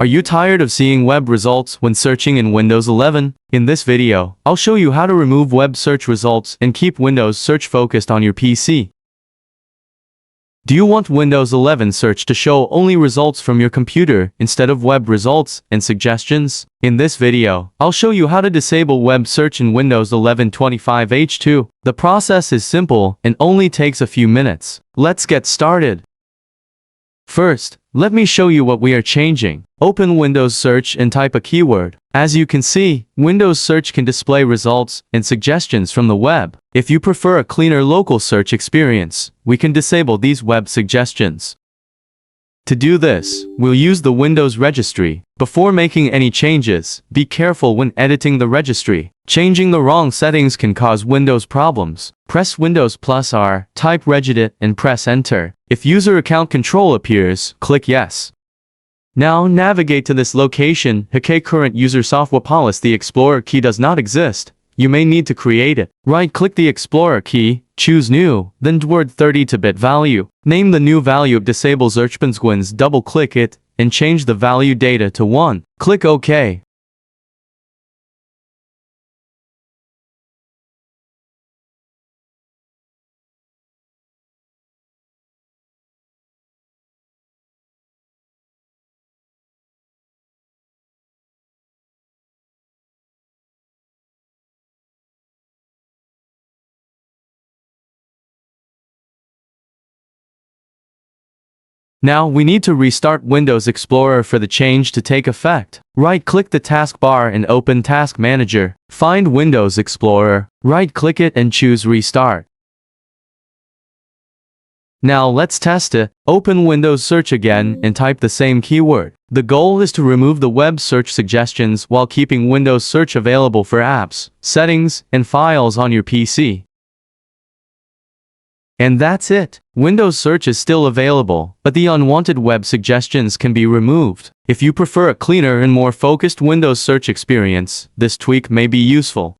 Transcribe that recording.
Are you tired of seeing web results when searching in Windows 11? In this video, I'll show you how to remove web search results and keep Windows search focused on your PC. Do you want Windows 11 search to show only results from your computer instead of web results and suggestions? In this video, I'll show you how to disable web search in Windows 11 25H2. The process is simple and only takes a few minutes. Let's get started. First, let me show you what we are changing. Open Windows Search and type a keyword. As you can see, Windows Search can display results and suggestions from the web. If you prefer a cleaner local search experience, we can disable these web suggestions. To do this, we'll use the Windows Registry. Before making any changes, be careful when editing the registry. Changing the wrong settings can cause Windows problems. Press Windows +R, type regedit, and press Enter. If User Account Control appears, click Yes. Now navigate to this location. Current user software policy. The Explorer key does not exist. You may need to create it. Right-click the Explorer key, choose New, then word 32-bit value. Name the new value of disable Nguyen. Double-click it, and change the value data to 1. Click OK. Now we need to restart Windows Explorer for the change to take effect. Right-click the taskbar and open Task Manager. Find Windows Explorer, right-click it and choose Restart. Now let's test it. Open Windows Search again and type the same keyword. The goal is to remove the web search suggestions while keeping Windows Search available for apps, settings, and files on your PC. And that's it. Windows Search is still available, but the unwanted web suggestions can be removed. If you prefer a cleaner and more focused Windows Search experience, this tweak may be useful.